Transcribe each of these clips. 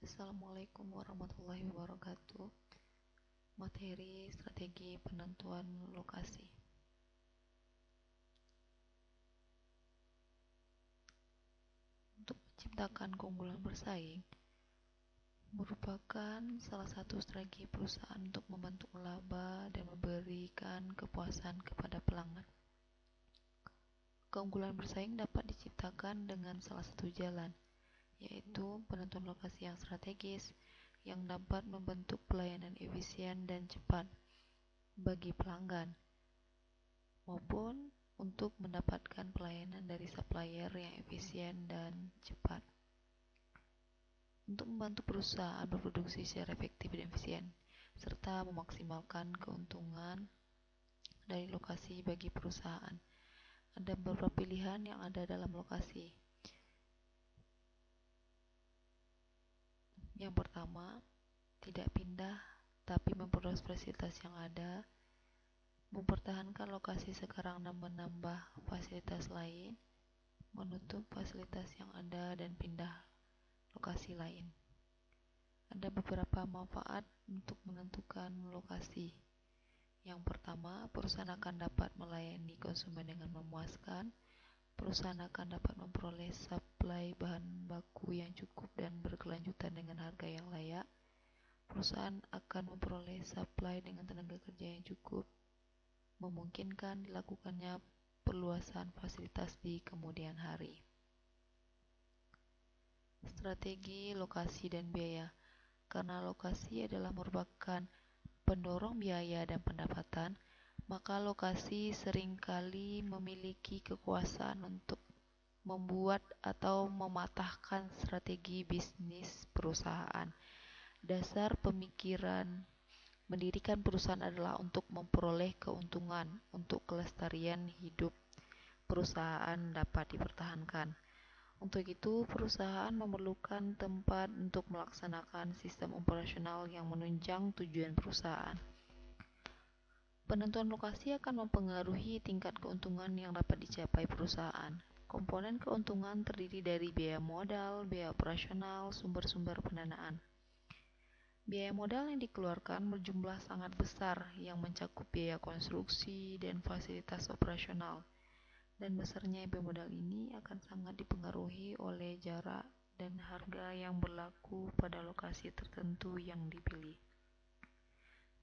Assalamualaikum warahmatullahi wabarakatuh. Materi strategi penentuan lokasi. Untuk menciptakan keunggulan bersaing merupakan salah satu strategi perusahaan untuk membentuk laba dan memberikan kepuasan kepada pelanggan. Keunggulan bersaing dapat diciptakan dengan salah satu jalan, yaitu penentuan lokasi yang strategis yang dapat membentuk pelayanan efisien dan cepat bagi pelanggan, maupun untuk mendapatkan pelayanan dari supplier yang efisien dan cepat. Untuk membantu perusahaan berproduksi secara efektif dan efisien, serta memaksimalkan keuntungan dari lokasi bagi perusahaan. Ada beberapa pilihan yang ada dalam lokasi. Yang pertama, tidak pindah tapi memperluas fasilitas yang ada, mempertahankan lokasi sekarang dan menambah fasilitas lain, menutup fasilitas yang ada dan pindah lokasi lain. Ada beberapa manfaat untuk menentukan lokasi. Yang pertama, perusahaan akan dapat melayani konsumen dengan memuaskan. Perusahaan akan dapat memperoleh suplai bahan baku yang cukup dan berkelanjutan dengan harga yang layak. Perusahaan akan memperoleh suplai dengan tenaga kerja yang cukup, memungkinkan dilakukannya perluasan fasilitas di kemudian hari. Strategi lokasi dan biaya. Karena lokasi adalah merupakan pendorong biaya dan pendapatan, maka lokasi seringkali memiliki kekuasaan untuk membuat atau mematahkan strategi bisnis perusahaan. Dasar pemikiran mendirikan perusahaan adalah untuk memperoleh keuntungan untuk kelestarian hidup perusahaan dapat dipertahankan. Untuk itu, perusahaan memerlukan tempat untuk melaksanakan sistem operasional yang menunjang tujuan perusahaan. Penentuan lokasi akan mempengaruhi tingkat keuntungan yang dapat dicapai perusahaan. Komponen keuntungan terdiri dari biaya modal, biaya operasional, sumber-sumber pendanaan. Biaya modal yang dikeluarkan berjumlah sangat besar yang mencakup biaya konstruksi dan fasilitas operasional. Dan besarnya biaya modal ini akan sangat dipengaruhi oleh jarak dan harga yang berlaku pada lokasi tertentu yang dipilih.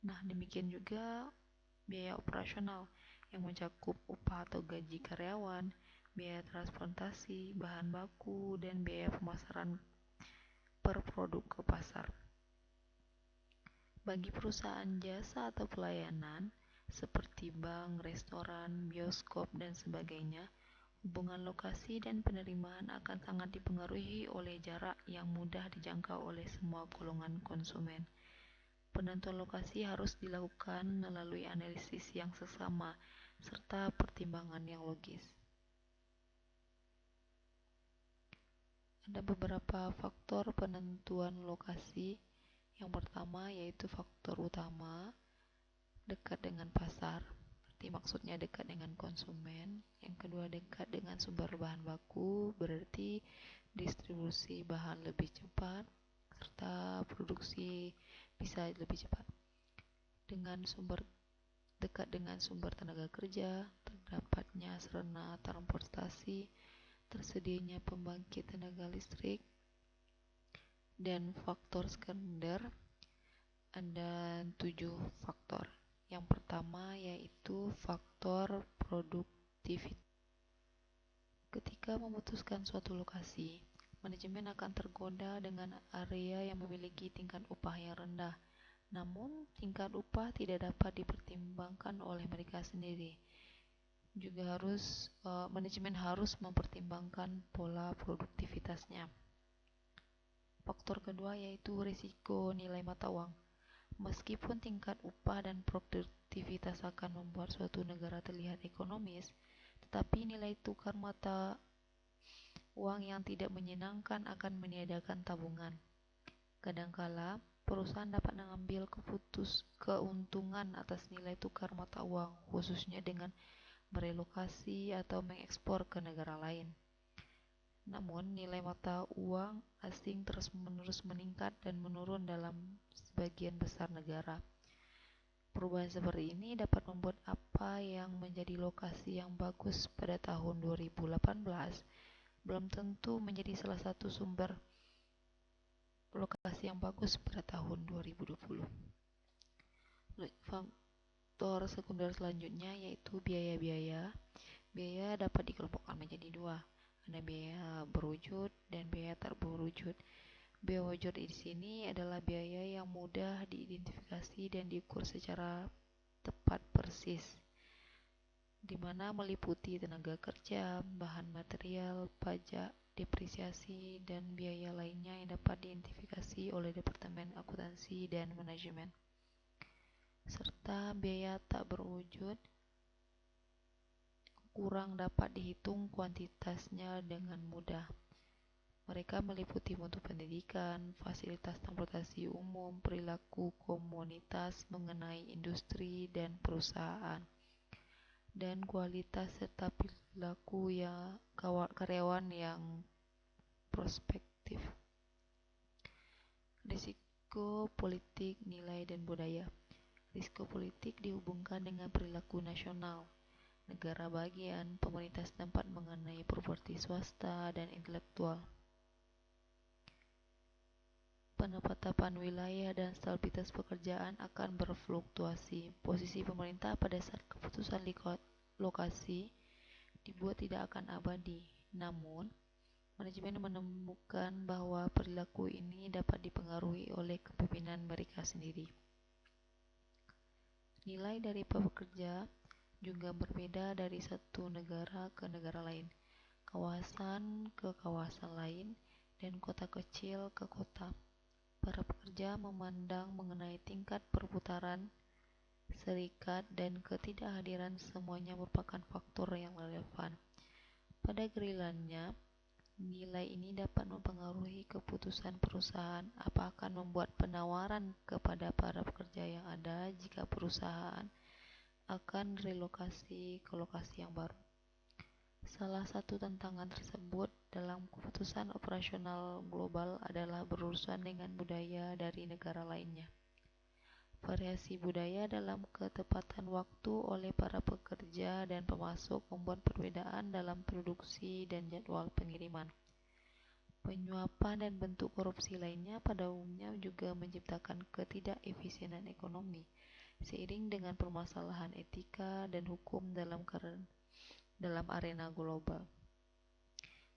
Nah, demikian juga biaya operasional yang mencakup upah atau gaji karyawan, biaya transportasi, bahan baku, dan biaya pemasaran per produk ke pasar. Bagi perusahaan jasa atau pelayanan, seperti bank, restoran, bioskop, dan sebagainya, hubungan lokasi dan penerimaan akan sangat dipengaruhi oleh jarak yang mudah dijangkau oleh semua golongan konsumen. Penentuan lokasi harus dilakukan melalui analisis yang seksama serta pertimbangan yang logis. Ada beberapa faktor penentuan lokasi. Yang pertama yaitu faktor utama, dekat dengan pasar, berarti maksudnya dekat dengan konsumen. Yang kedua, dekat dengan sumber bahan baku, berarti distribusi bahan lebih cepat serta produksi bisa lebih cepat. Dekat dengan sumber tenaga kerja, terdapatnya sarana transportasi, tersedianya pembangkit tenaga listrik. Dan faktor sekunder ada 7 faktor. Yang pertama yaitu faktor produktivitas. Ketika memutuskan suatu lokasi, manajemen akan tergoda dengan area yang memiliki tingkat upah yang rendah. Namun, tingkat upah tidak dapat dipertimbangkan oleh mereka sendiri. Juga manajemen harus mempertimbangkan pola produktivitasnya. Faktor kedua yaitu risiko nilai mata uang. Meskipun tingkat upah dan produktivitas akan membuat suatu negara terlihat ekonomis, tetapi nilai tukar mata uang yang tidak menyenangkan akan meniadakan tabungan. Kadangkala, perusahaan dapat mengambil keuntungan atas nilai tukar mata uang, khususnya dengan merelokasi atau mengekspor ke negara lain. Namun, nilai mata uang asing terus-menerus meningkat dan menurun dalam sebagian besar negara. Perubahan seperti ini dapat membuat apa yang menjadi lokasi yang bagus pada tahun 2018 belum tentu menjadi salah satu sumber lokasi yang bagus pada tahun 2020. Faktor sekunder selanjutnya yaitu biaya-biaya. Biaya dapat dikelompokkan menjadi dua. Ada biaya berwujud dan biaya tak berwujud. Biaya wujud di sini adalah biaya yang mudah diidentifikasi dan diukur secara tepat persis, di mana meliputi tenaga kerja, bahan material, pajak, depresiasi, dan biaya lainnya yang dapat diidentifikasi oleh Departemen Akuntansi dan Manajemen. Serta biaya tak berwujud kurang dapat dihitung kuantitasnya dengan mudah. Mereka meliputi mutu pendidikan, fasilitas transportasi umum, perilaku komunitas mengenai industri dan perusahaan, dan kualitas serta perilaku karyawan yang prospektif. Risiko politik, nilai, dan budaya. Risiko politik dihubungkan dengan perilaku nasional, negara bagian, pemerintah setempat mengenai properti swasta dan intelektual. Penetapan wilayah dan stabilitas pekerjaan akan berfluktuasi. Posisi pemerintah pada saat keputusan lokasi dibuat tidak akan abadi. Namun, manajemen menemukan bahwa perilaku ini dapat dipengaruhi oleh kepemimpinan mereka sendiri. Nilai dari pekerja juga berbeda dari satu negara ke negara lain, kawasan ke kawasan lain, dan kota kecil ke kota. Para pekerja memandang mengenai tingkat perputaran serikat dan ketidakhadiran semuanya merupakan faktor yang relevan. Pada gilirannya, nilai ini dapat mempengaruhi keputusan perusahaan apa akan membuat penawaran kepada para pekerja yang ada jika perusahaan akan relokasi ke lokasi yang baru. Salah satu tantangan tersebut dalam keputusan operasional global adalah berurusan dengan budaya dari negara lainnya. Variasi budaya dalam ketepatan waktu oleh para pekerja dan pemasok membuat perbedaan dalam produksi dan jadwal pengiriman. Penyuapan dan bentuk korupsi lainnya pada umumnya juga menciptakan ketidakefisienan ekonomi, seiring dengan permasalahan etika dan hukum dalam arena global.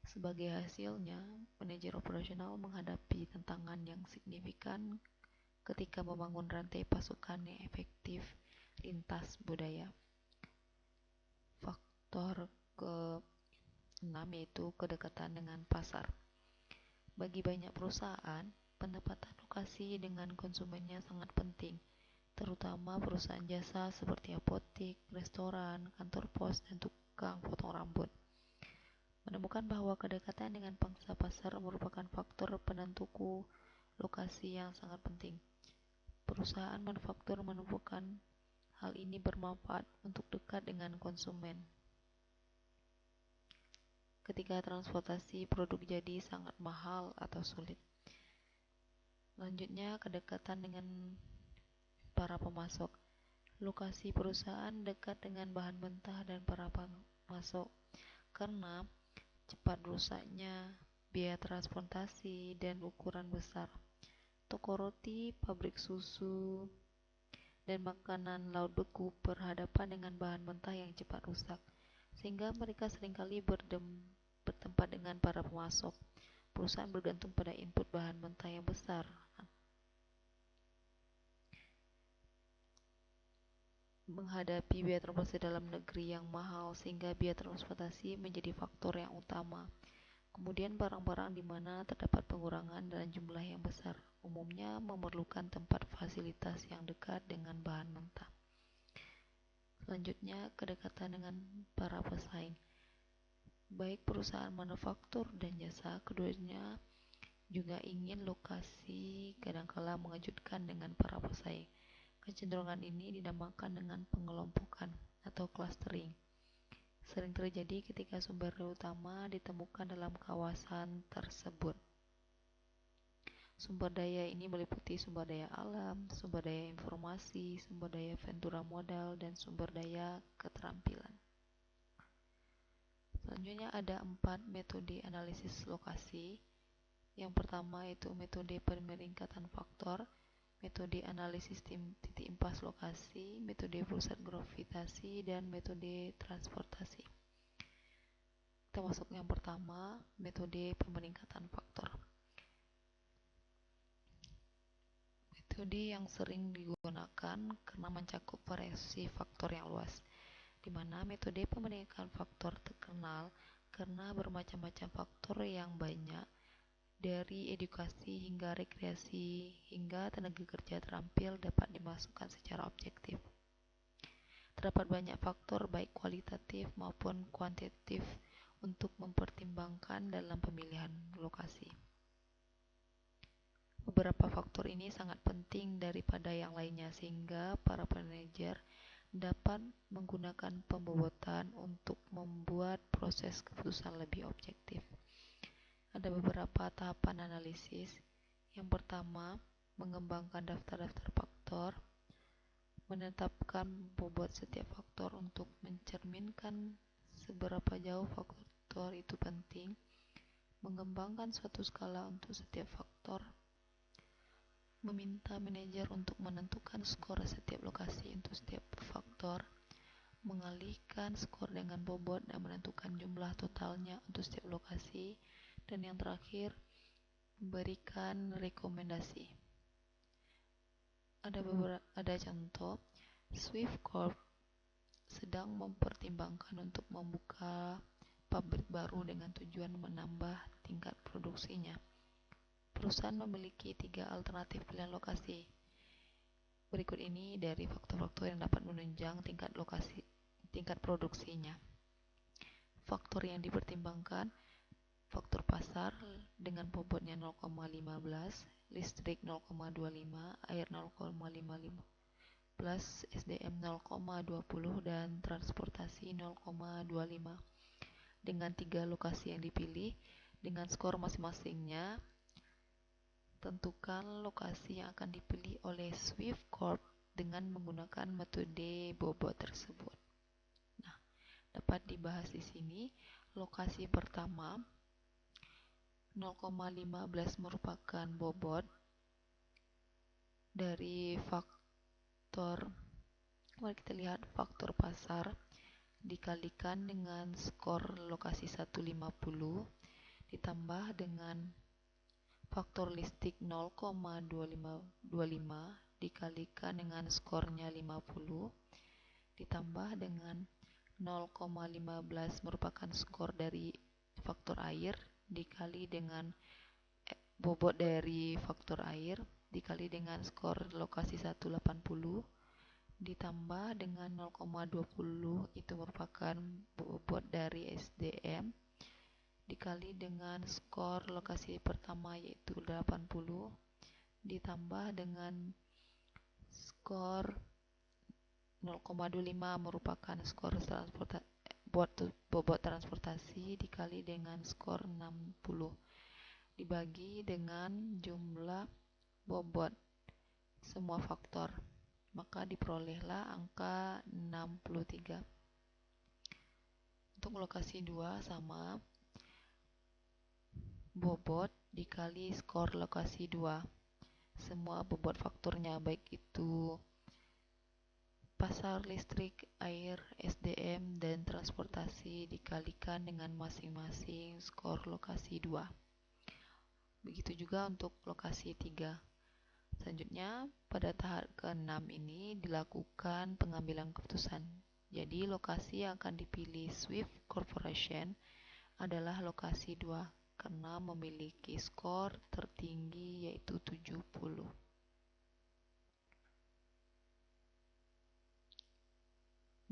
Sebagai hasilnya, manajer operasional menghadapi tantangan yang signifikan ketika membangun rantai pasokan yang efektif lintas budaya. Faktor ke-6 yaitu kedekatan dengan pasar. Bagi banyak perusahaan, penempatan lokasi dengan konsumennya sangat penting, terutama perusahaan jasa seperti apotek, restoran, kantor pos, dan tukang potong rambut. Menemukan bahwa kedekatan dengan pangsa pasar merupakan faktor penentu lokasi yang sangat penting. Perusahaan manufaktur menemukan hal ini bermanfaat untuk dekat dengan konsumen. Ketika transportasi produk jadi sangat mahal atau sulit. Selanjutnya, kedekatan dengan para pemasok. Lokasi perusahaan dekat dengan bahan mentah dan para pemasok karena cepat rusaknya, biaya transportasi, dan ukuran besar. Toko roti, pabrik susu, dan makanan laut beku berhadapan dengan bahan mentah yang cepat rusak, sehingga mereka seringkali bertempat dengan para pemasok. Perusahaan bergantung pada input bahan mentah yang besar. Menghadapi biaya transportasi dalam negeri yang mahal, sehingga biaya transportasi menjadi faktor yang utama. Kemudian barang-barang di mana terdapat pengurangan dalam jumlah yang besar, umumnya memerlukan tempat fasilitas yang dekat dengan bahan mentah. Selanjutnya, kedekatan dengan para pesaing. Baik perusahaan manufaktur dan jasa, keduanya juga ingin lokasi kadangkala mengejutkan dengan para pesaing. Kecenderungan ini dinamakan dengan pengelompokan atau clustering. sering terjadi ketika sumber utama ditemukan dalam kawasan tersebut. Sumber daya ini meliputi sumber daya alam, sumber daya informasi, sumber daya ventura modal, dan sumber daya keterampilan. Selanjutnya ada 4 metode analisis lokasi. Yang pertama itu metode pemeringkatan faktor, metode analisis titik impas lokasi, metode pusat gravitasi, dan metode transportasi. Kita masuk yang pertama, metode pemeringkatan faktor. Metode yang sering digunakan karena mencakup variasi faktor yang luas, di mana metode pemeringkatan faktor terkenal karena bermacam-macam faktor yang banyak, dari edukasi hingga rekreasi hingga tenaga kerja terampil dapat dimasukkan secara objektif. Terdapat banyak faktor baik kualitatif maupun kuantitatif untuk mempertimbangkan dalam pemilihan lokasi. Beberapa faktor ini sangat penting daripada yang lainnya sehingga para manajer dapat menggunakan pembobotan untuk membuat proses keputusan lebih objektif. Ada beberapa tahapan analisis. Yang pertama, mengembangkan daftar-daftar faktor, menetapkan bobot setiap faktor untuk mencerminkan seberapa jauh faktor itu penting, mengembangkan suatu skala untuk setiap faktor, meminta manajer untuk menentukan skor setiap lokasi untuk setiap faktor, mengalihkan skor dengan bobot dan menentukan jumlah totalnya untuk setiap lokasi, dan yang terakhir, memberikan rekomendasi. Ada contoh, Swift Corp sedang mempertimbangkan untuk membuka pabrik baru dengan tujuan menambah tingkat produksinya. Perusahaan memiliki 3 alternatif pilihan lokasi. Berikut ini dari faktor-faktor yang dapat menunjang tingkat produksinya. Faktor yang dipertimbangkan, faktor pasar dengan bobotnya 0,15, listrik 0,25, air 0,15, SDM 0,20, dan transportasi 0,25. Dengan 3 lokasi yang dipilih, dengan skor masing-masingnya, tentukan lokasi yang akan dipilih oleh Swift Corp dengan menggunakan metode bobot tersebut. Nah, dapat dibahas di sini. Lokasi pertama 0,15 merupakan bobot dari faktor, mari kita lihat, faktor pasar dikalikan dengan skor lokasi 150 ditambah dengan faktor listrik 0,25 dikalikan dengan skornya 50 ditambah dengan 0,15 merupakan skor dari faktor air dikali dengan bobot dari faktor air dikali dengan skor lokasi 180 ditambah dengan 0,20 itu merupakan bobot dari SDM dikali dengan skor lokasi pertama yaitu 80 ditambah dengan skor 0,25 merupakan skor bobot transportasi dikali dengan skor 60 dibagi dengan jumlah bobot semua faktor, maka diperolehlah angka 63. Untuk lokasi 2 sama, bobot dikali skor lokasi 2, semua bobot faktornya baik itu pasar listrik, air, SDM, dan transportasi dikalikan dengan masing-masing skor lokasi 2. Begitu juga untuk lokasi 3. Selanjutnya, pada tahap ke-6 ini dilakukan pengambilan keputusan. Jadi, lokasi yang akan dipilih Swift Corporation adalah lokasi 2 karena memiliki skor tertinggi yaitu 70.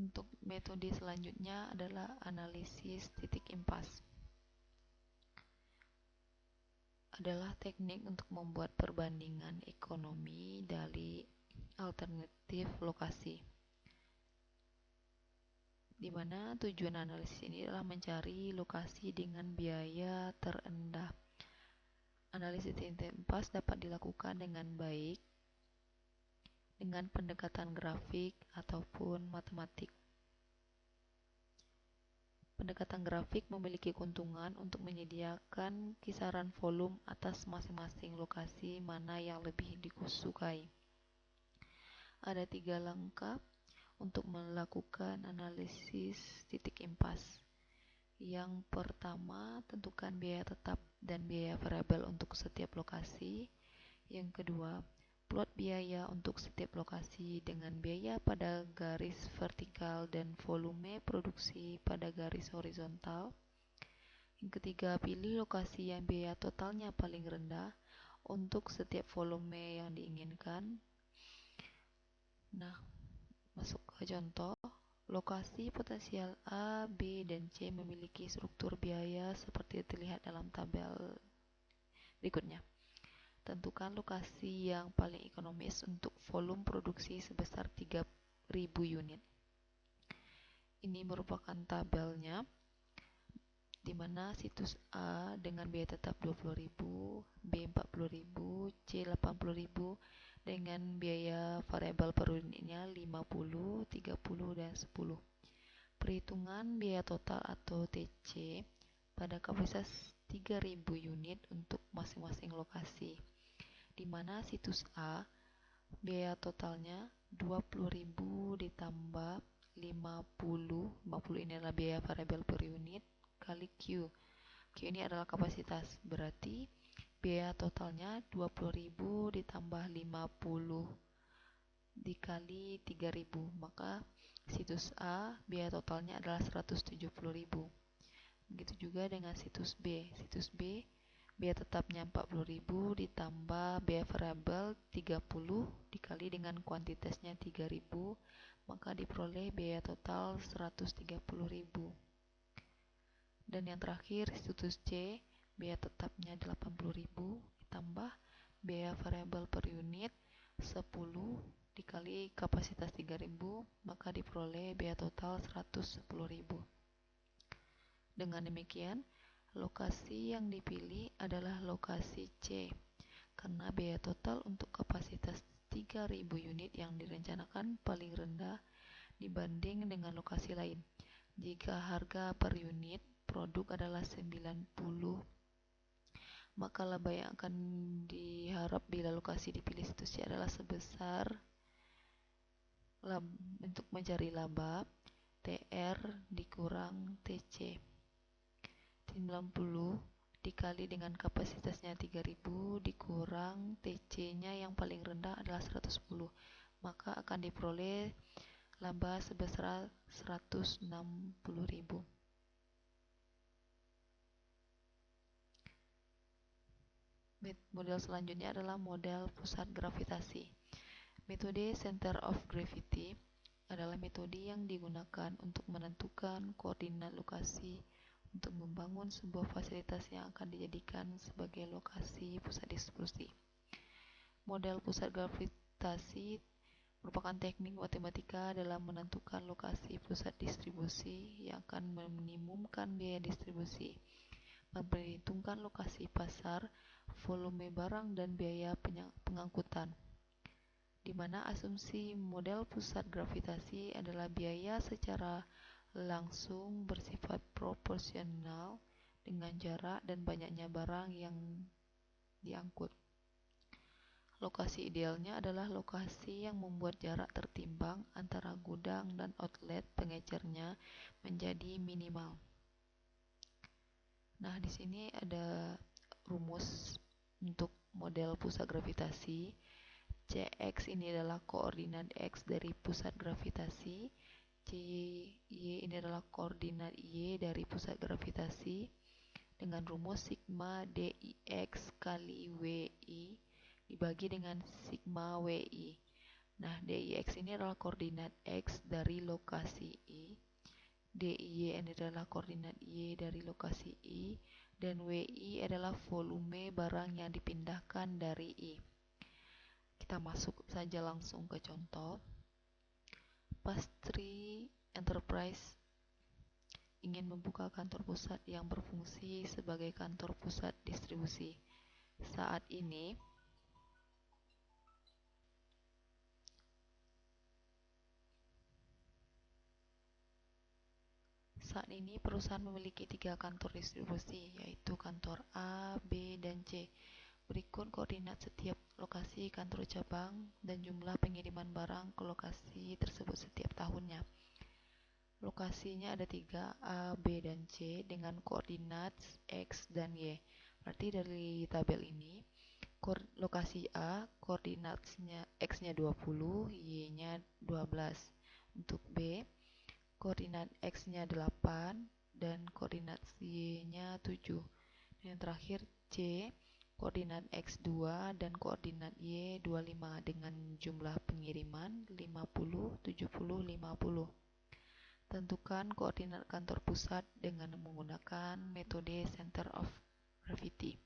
Untuk metode selanjutnya adalah analisis titik impas. Adalah teknik untuk membuat perbandingan ekonomi dari alternatif lokasi. di mana tujuan analisis ini adalah mencari lokasi dengan biaya terendah. Analisis titik impas dapat dilakukan dengan baik dengan pendekatan grafik ataupun matematik. Pendekatan grafik memiliki keuntungan untuk menyediakan kisaran volume atas masing-masing lokasi mana yang lebih disukai. Ada 3 langkah untuk melakukan analisis titik impas. Yang pertama, tentukan biaya tetap dan biaya variabel untuk setiap lokasi. Yang kedua, plot biaya untuk setiap lokasi dengan biaya pada garis vertikal dan volume produksi pada garis horizontal. Yang ketiga, pilih lokasi yang biaya totalnya paling rendah untuk setiap volume yang diinginkan. Nah, masuk ke contoh. Lokasi potensial A, B, dan C memiliki struktur biaya seperti terlihat dalam tabel berikutnya. Tentukan lokasi yang paling ekonomis untuk volume produksi sebesar 3.000 unit. Ini merupakan tabelnya di mana situs A dengan biaya tetap 20.000, B 40.000, C 80.000 dengan biaya variabel per unitnya 50, 30, dan 10. Perhitungan biaya total atau TC pada kapasitas 3.000 unit untuk masing-masing lokasi, di mana situs A biaya totalnya 20.000 ditambah 50 ini adalah biaya variabel per unit kali Q. Q ini adalah kapasitas, berarti biaya totalnya 20.000 ditambah 50 dikali 3.000, maka situs A biaya totalnya adalah 170.000. Begitu juga dengan situs B. Situs B biaya tetapnya 40.000 ditambah biaya variabel 30 dikali dengan kuantitasnya 3.000, maka diperoleh biaya total 130.000. Dan yang terakhir situs C biaya tetapnya 80.000 ditambah biaya variabel per unit 10 dikali kapasitas 3.000, maka diperoleh biaya total 110.000. Dengan demikian, lokasi yang dipilih adalah lokasi C karena biaya total untuk kapasitas 3.000 unit yang direncanakan paling rendah dibanding dengan lokasi lain. Jika harga per unit produk adalah 90, maka laba yang akan diharap bila lokasi dipilih situs C adalah sebesar untuk mencari laba TR dikurang TC. 90 dikali dengan kapasitasnya 3.000 dikurang TC-nya yang paling rendah adalah 110, maka akan diperoleh laba sebesar 160.000. Model selanjutnya adalah model pusat gravitasi. Metode Center of Gravity adalah metode yang digunakan untuk menentukan koordinat lokasi untuk membangun sebuah fasilitas yang akan dijadikan sebagai lokasi pusat distribusi. Model pusat gravitasi merupakan teknik matematika dalam menentukan lokasi pusat distribusi yang akan meminimumkan biaya distribusi, memperhitungkan lokasi pasar, volume barang, dan biaya pengangkutan. Di mana asumsi model pusat gravitasi adalah biaya secara langsung bersifat proporsional dengan jarak dan banyaknya barang yang diangkut. Lokasi idealnya adalah lokasi yang membuat jarak tertimbang antara gudang dan outlet pengecernya menjadi minimal. Nah, di sini ada rumus untuk model pusat gravitasi. Cx ini adalah koordinat X dari pusat gravitasi. Y ini adalah koordinat Y dari pusat gravitasi dengan rumus sigma dIx kali WI dibagi dengan sigma WI. Nah, dIx ini adalah koordinat X dari lokasi I, DIY ini adalah koordinat Y dari lokasi I, dan WI adalah volume barang yang dipindahkan dari I. Kita masuk saja langsung ke contoh. Pastry Enterprise ingin membuka kantor pusat yang berfungsi sebagai kantor pusat distribusi. Saat ini, perusahaan memiliki 3 kantor distribusi, yaitu kantor A, B, dan C. Berikut koordinat setiap lokasi kantor cabang dan jumlah pengiriman barang ke lokasi tersebut setiap tahunnya. Lokasinya ada 3, A, B, dan C dengan koordinat X dan Y. Berarti dari tabel ini, lokasi A koordinatnya X-nya 20, Y-nya 12. Untuk B, koordinat X-nya 8 dan koordinat Y-nya 7. Dan yang terakhir C, koordinat X 2 dan koordinat Y 25 dengan jumlah pengiriman 50, 70, 50. Tentukan koordinat kantor pusat dengan menggunakan metode Center of Gravity.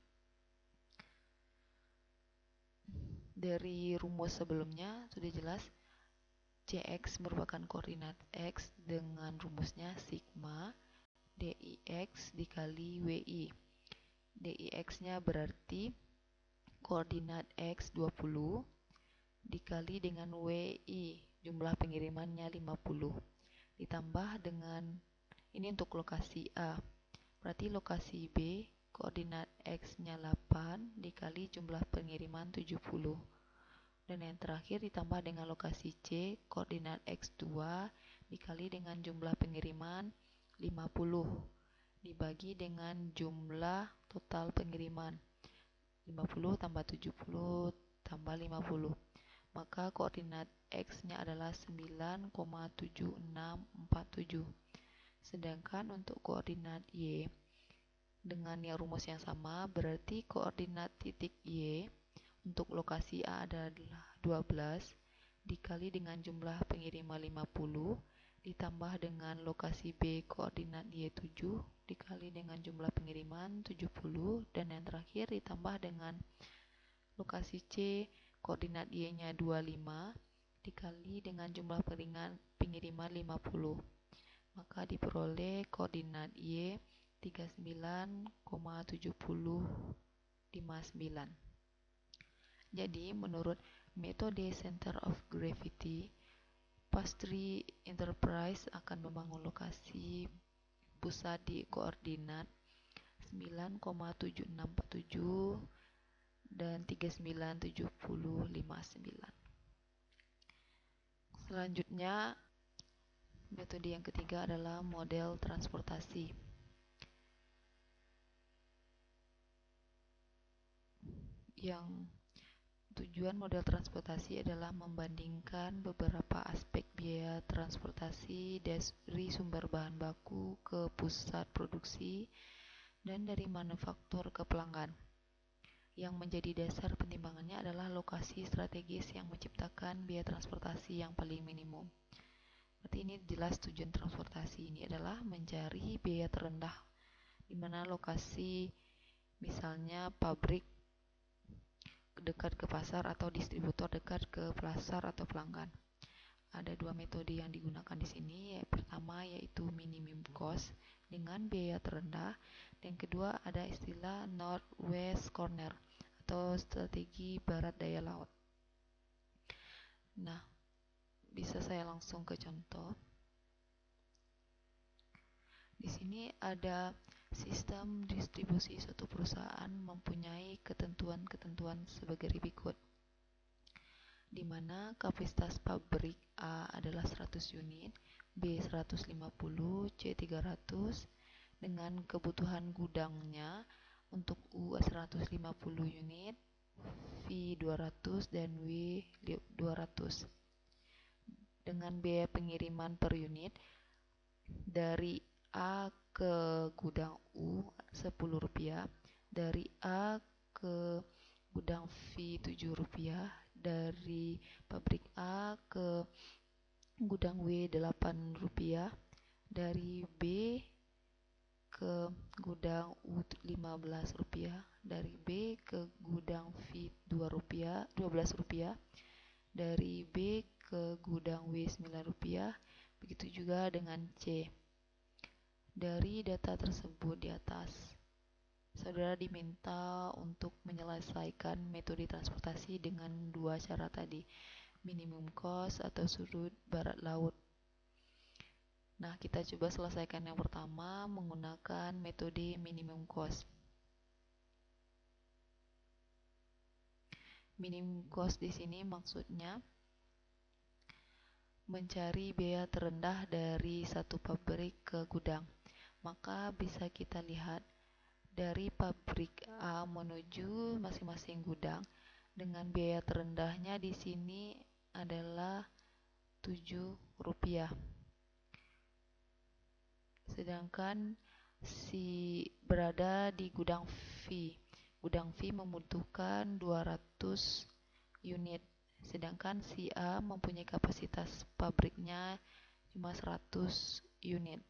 Dari rumus sebelumnya sudah jelas, Cx merupakan koordinat X dengan rumusnya sigma Dix dikali Wi. Dix-nya berarti koordinat X 20 dikali dengan Wi, jumlah pengirimannya 50. Ditambah dengan, ini untuk lokasi A. Berarti lokasi B, koordinat X-nya 8 dikali jumlah pengiriman 70. Dan yang terakhir ditambah dengan lokasi C, koordinat X2 dikali dengan jumlah pengiriman 50 dibagi dengan jumlah total pengiriman 50 tambah 70 tambah 50. Maka koordinat X-nya adalah 9,7647. Sedangkan untuk koordinat Y dengan yang rumus yang sama, berarti koordinat titik Y untuk lokasi A adalah 12 dikali dengan jumlah pengiriman 50 ditambah dengan lokasi B koordinat Y 7 dikali dengan jumlah pengiriman 70 dan yang terakhir ditambah dengan lokasi C koordinat Y-nya 25 dikali dengan jumlah pengiriman 50. Maka diperoleh koordinat Y 39,7059. Jadi, menurut metode Center of Gravity, Pastry Enterprise akan membangun lokasi pusat di koordinat 9,7647 dan 39,7059. Selanjutnya, metode yang ketiga adalah model transportasi. Yang tujuan model transportasi adalah membandingkan beberapa aspek biaya transportasi dari sumber bahan baku ke pusat produksi dan dari manufaktur ke pelanggan. Yang menjadi dasar pertimbangannya adalah lokasi strategis yang menciptakan biaya transportasi yang paling minimum. Berarti ini jelas tujuan transportasi ini adalah mencari biaya terendah, di mana lokasi misalnya pabrik dekat ke pasar atau distributor dekat ke pasar atau pelanggan. Ada 2 metode yang digunakan di sini. Pertama yaitu minimum cost dengan biaya terendah, dan kedua ada istilah Northwest Corner atau strategi barat daya laut. Nah, bisa saya langsung ke contoh. Di sini ada sistem distribusi suatu perusahaan mempunyai ketentuan-ketentuan sebagai berikut, di mana kapasitas pabrik A adalah 100 unit, B 150, C 300, dengan kebutuhan gudangnya untuk U 150 unit, V 200, dan W 200. Dengan biaya pengiriman per unit dari A ke gudang U Rp10, dari A ke gudang V Rp7, dari pabrik A ke gudang W Rp8, dari B ke gudang U Rp15, dari B ke gudang V Rp12, dari B ke gudang W Rp9, begitu juga dengan C. Dari data tersebut di atas, saudara diminta untuk menyelesaikan metode transportasi dengan dua cara tadi, minimum cost atau sudut barat laut. Nah, kita coba selesaikan yang pertama menggunakan metode minimum cost. Minimum cost di sini maksudnya mencari biaya terendah dari satu pabrik ke gudang. Maka bisa kita lihat dari pabrik A menuju masing-masing gudang dengan biaya terendahnya di sini adalah Rp7. Sedangkan si berada di gudang V. Gudang V membutuhkan 200 unit. Sedangkan si A mempunyai kapasitas pabriknya cuma 100 unit.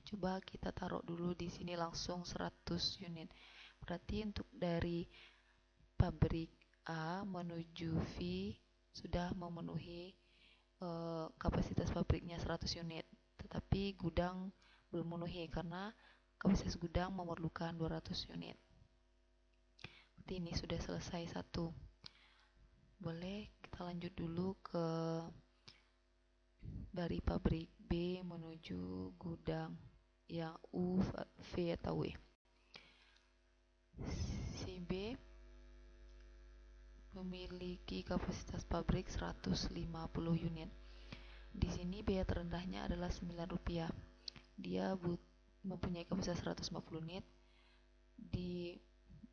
Coba kita taruh dulu di sini langsung 100 unit. Berarti untuk dari pabrik A menuju V sudah memenuhi kapasitas pabriknya 100 unit. Tetapi gudang belum memenuhi karena kapasitas gudang memerlukan 200 unit. Berarti ini sudah selesai satu. Boleh kita lanjut dulu ke dari pabrik B menuju gudang yang U, V atau W. Si B memiliki kapasitas pabrik 150 unit. Di sini biaya terendahnya adalah Rp9. Dia mempunyai kapasitas 150 unit. Di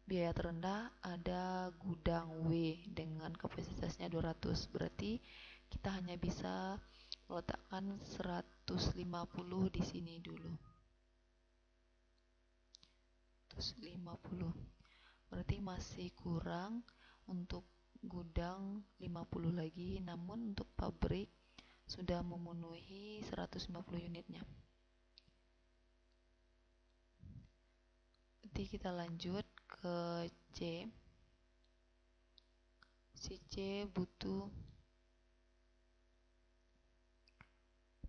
biaya terendah ada gudang W dengan kapasitasnya 200. Berarti kita hanya bisa meletakkan 150 di sini dulu. 150. Berarti masih kurang untuk gudang 50 lagi, namun untuk pabrik sudah memenuhi 150 unitnya. Nanti kita lanjut ke C. Si C butuh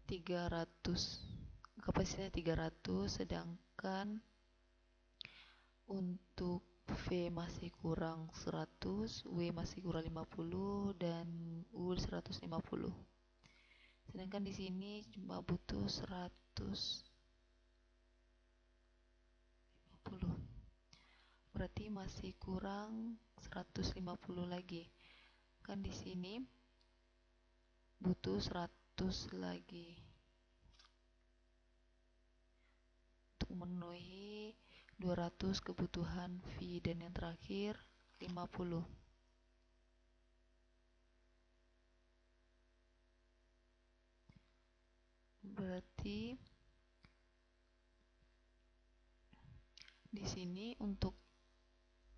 300, kapasitasnya 300, sedangkan untuk V masih kurang 100, W masih kurang 50, dan U 150. Sedangkan di sini cuma butuh 150. Berarti masih kurang 150 lagi. Kan di sini butuh 100 lagi untuk memenuhi 200 kebutuhan V, dan yang terakhir 50. Berarti di sini untuk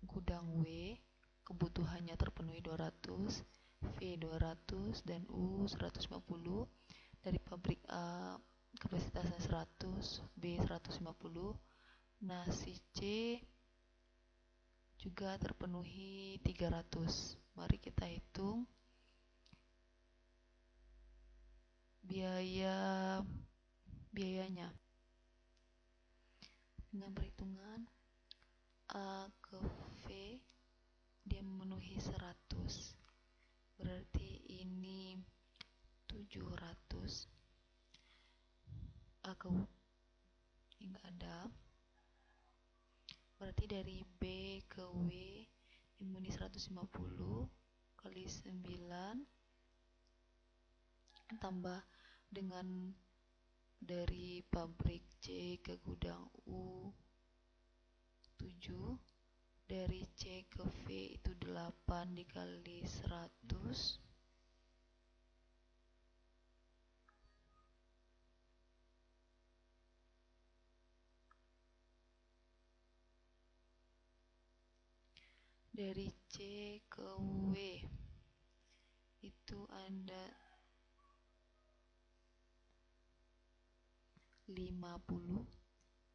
gudang W kebutuhannya terpenuhi 200, V 200, dan U 150. Dari pabrik A kapasitasnya 100, B 150. Nah, si C juga terpenuhi 300. Mari kita hitung biayanya dengan perhitungan A ke V. Dia memenuhi 100, berarti ini 700. A ke enggak ada, berarti dari B ke W memenuhi 150 kali 9 tambah dengan dari pabrik C ke gudang U 7, dari C ke V itu 8 dikali 100, dari C ke W itu ada 50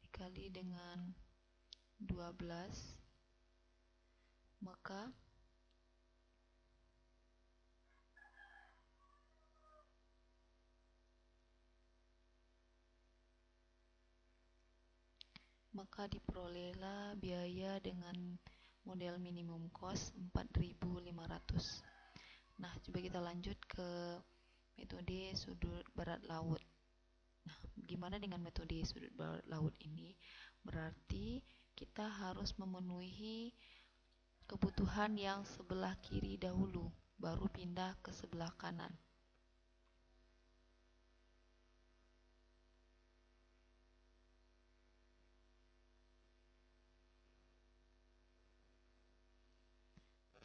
dikali dengan 12, maka maka diperolehlah biaya dengan model minimum cost 4.500. Nah, coba kita lanjut ke metode sudut barat laut. Nah, gimana dengan metode sudut barat laut ini? Berarti kita harus memenuhi kebutuhan yang sebelah kiri dahulu, baru pindah ke sebelah kanan.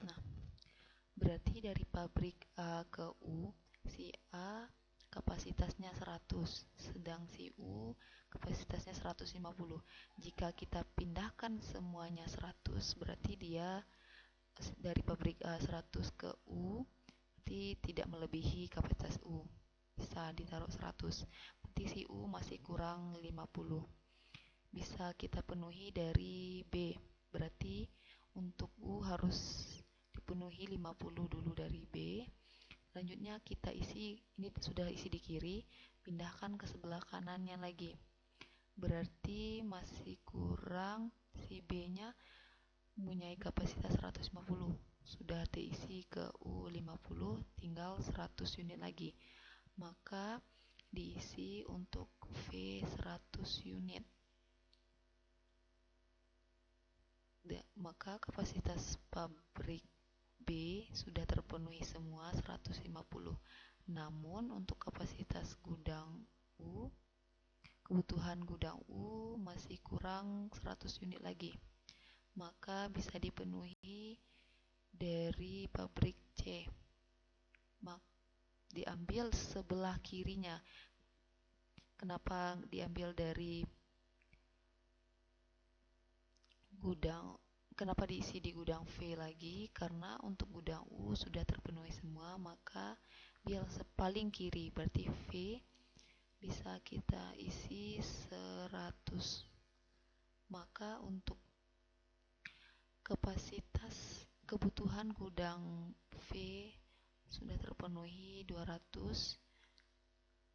Nah, berarti dari pabrik A ke U, si A kapasitasnya 100, sedang si U kapasitasnya 150. Jika kita pindahkan semuanya 100, berarti dia dari pabrik A 100 ke U, berarti tidak melebihi kapasitas U. Bisa ditaruh 100. Berarti si U masih kurang 50. Bisa kita penuhi dari B. Berarti untuk U harus dipenuhi 50 dulu dari B. Selanjutnya kita isi, ini sudah isi di kiri, pindahkan ke sebelah kanannya lagi. Berarti masih kurang, si B-nya mempunyai kapasitas 150. Sudah terisi ke U50, tinggal 100 unit lagi. Maka diisi untuk V 100 unit. Maka kapasitas pabrik B sudah terpenuhi semua 150. Namun untuk kapasitas gudang U, kebutuhan gudang U masih kurang 100 unit lagi. Maka bisa dipenuhi dari pabrik C. Diambil sebelah kirinya. Kenapa diambil dari gudang? Kenapa diisi di gudang V lagi? Karena untuk gudang U sudah terpenuhi semua, maka biar paling kiri, berarti V bisa kita isi 100. Maka untuk kapasitas kebutuhan gudang V sudah terpenuhi 200,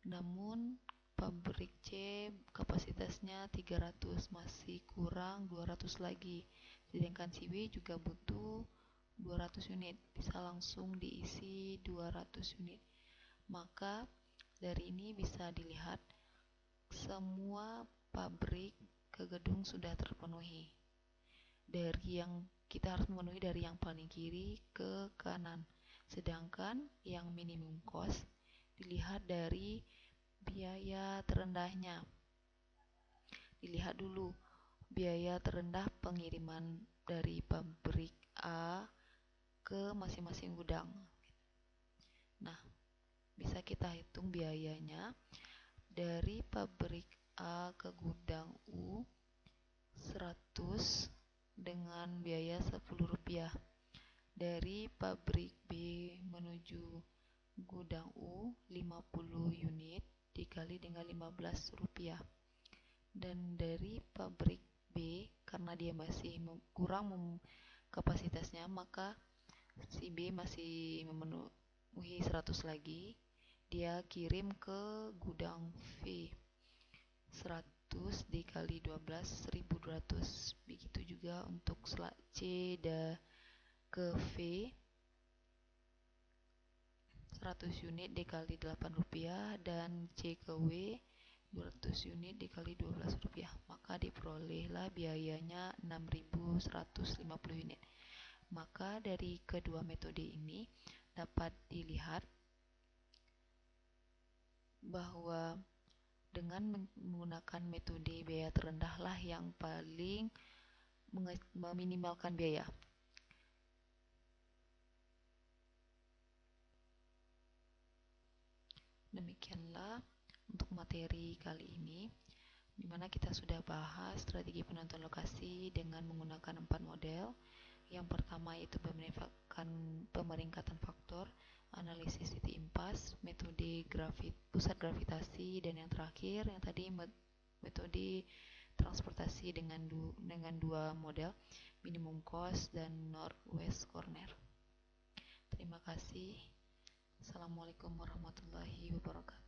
namun pabrik C kapasitasnya 300, masih kurang 200 lagi. Sedangkan si B juga butuh 200 unit, bisa langsung diisi 200 unit. Maka dari ini bisa dilihat semua pabrik ke gedung sudah terpenuhi. Dari yang kita harus memenuhi dari yang paling kiri ke kanan. Sedangkan yang minimum cost dilihat dari biaya terendahnya. Dilihat dulu biaya terendah pengiriman dari pabrik A ke masing-masing gudang. Nah, bisa kita hitung biayanya dari pabrik A ke gudang U 100 dengan biaya Rp10. Dari pabrik B menuju gudang U 50 unit dikali dengan Rp15. Dan dari pabrik B, karena dia masih kurang kapasitasnya, maka si B masih memenuhi 100 lagi. Dia kirim ke gudang V 100 dikali 12, 1200. Begitu juga untuk C ke V 100 unit dikali Rp8, dan C ke W 200 unit dikali Rp12. Maka diperolehlah biayanya 6.150 unit. Maka dari kedua metode ini dapat dilihat bahwa dengan menggunakan metode biaya terendah lah yang paling meminimalkan biaya. Demikianlah untuk materi kali ini, di mana kita sudah bahas strategi penentuan lokasi dengan menggunakan 4 model. Yang pertama yaitu pemeringkatan faktor, analisis titik impas, metode pusat gravitasi, dan yang terakhir yang tadi metode transportasi dengan dua model, minimum cost dan northwest corner. Terima kasih. Assalamualaikum warahmatullahi wabarakatuh.